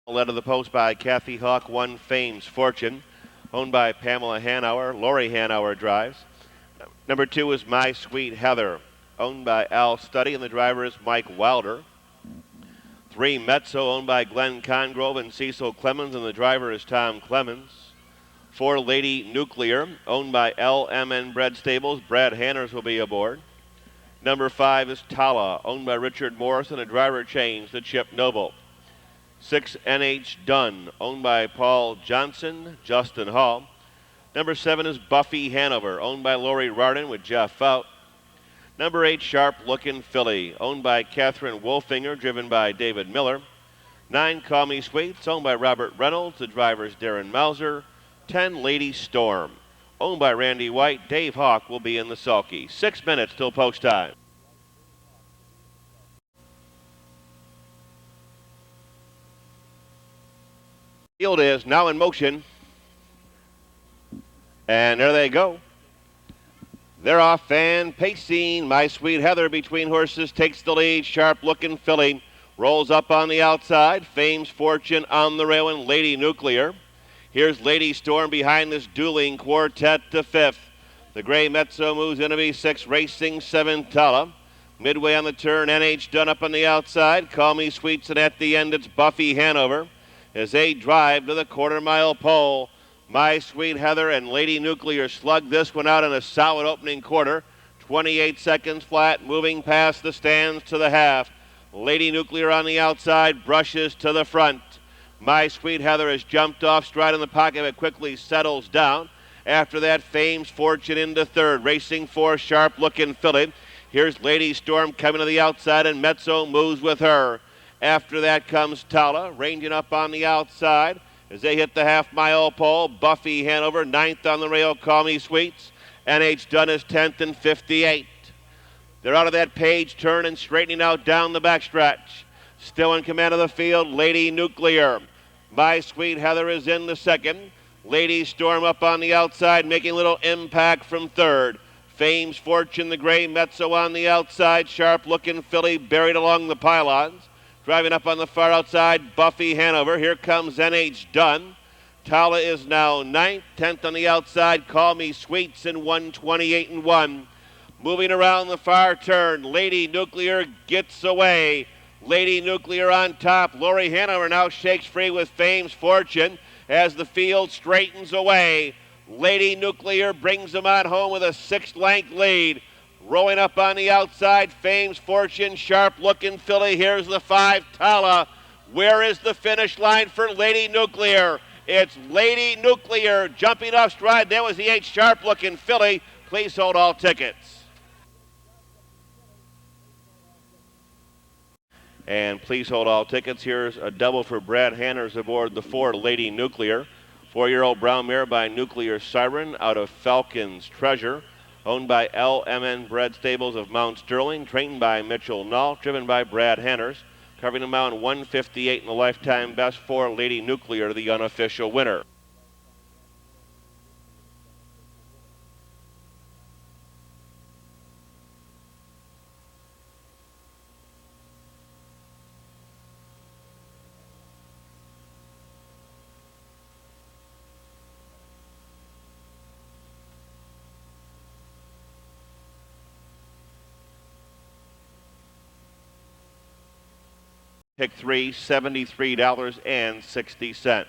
Led to the post by Kathy Hawk, One Fame's Fortune. Owned by Pamela Hanauer. Lori Hanauer drives. Number 2 is My Sweet Heather. Owned by Al Studdy, and the driver is Mike Wilder. 3, Mezzo, owned by Glenn Congrove and Cecil Clemens, and the driver is Tom Clemens. 4, Lady Nuclear, owned by LMN Bread Stables. Brad Hanners will be aboard. Number 5 is Tala, owned by Richard Morrison, a driver change to Chip Noble. 6, NH Dunn, owned by Paul Johnson, Justin Hall. Number 7 is Buffy Hanover, owned by Lori Rardin with Jeff Fout. Number 8, Sharp Lookin' Filly, owned by Catherine Wolfinger, driven by David Miller. 9, Call Me Sweets, owned by Robert Reynolds, the driver is Darren Mauser. 10, Lady Storm, owned by Randy White. Dave Hawk will be in the sulky. 6 minutes till post time. Field is now in motion. And there they go. They're off and pacing. My Sweet Heather between horses takes the lead. Sharp Looking Filly rolls up on the outside. Fame's Fortune on the rail, and Lady Nuclear. Here's Lady Storm behind this dueling quartet to 5th. The gray Mezzo moves into B6, racing 7, Tala. Midway on the turn, NH Dunn up on the outside. Call Me Sweets, and at the end it's Buffy Hanover as they drive to the quarter-mile pole. My Sweet Heather and Lady Nuclear slug this one out in a solid opening quarter. 28 seconds flat, moving past the stands to the half. Lady Nuclear on the outside, brushes to the front. My Sweet Heather has jumped off stride in the pocket, but quickly settles down. After that, Fame's Fortune into 3rd. Racing 4, Sharp Looking Filly. Here's Lady Storm coming to the outside, and Mezzo moves with her. After that comes Tala, ranging up on the outside as they hit the half-mile pole. Buffy Hanover, 9th on the rail, Call Me Sweets. NH Dunn is 10th and 58. They're out of that page turn and straightening out down the backstretch. Still in command of the field, Lady Nuclear. My Sweet Heather is in the 2nd. Lady Storm up on the outside, making a little impact from 3rd. Fame's Fortune, the gray Mezzo on the outside. Sharp Looking Filly buried along the pylons. Driving up on the far outside, Buffy Hanover. Here comes NH Dunn. Tala is now 9th, 10th on the outside. Call Me Sweets in 128 and 1. Moving around the far turn, Lady Nuclear gets away. Lady Nuclear on top. Lori Hanover now shakes free with Fame's Fortune as the field straightens away. Lady Nuclear brings them on home with a 6-length lead. Rolling up on the outside, Fame's Fortune, Sharp Looking Filly. Here's the 5, Tala. Where is the finish line for Lady Nuclear? It's Lady Nuclear jumping off stride. There was the 8, Sharp Looking Filly. Please hold all tickets. And please hold all tickets. Here's a double for Brad Hanners aboard the 4, Lady Nuclear. 4-year-old brown mare by Nuclear Siren out of Falcon's Treasure. Owned by LMN Bread Stables of Mount Sterling, trained by Mitchell Null, driven by Brad Hanners. Covering them out in 158 in the lifetime best for Lady Nuclear, the unofficial winner. Pick 3, $73.60.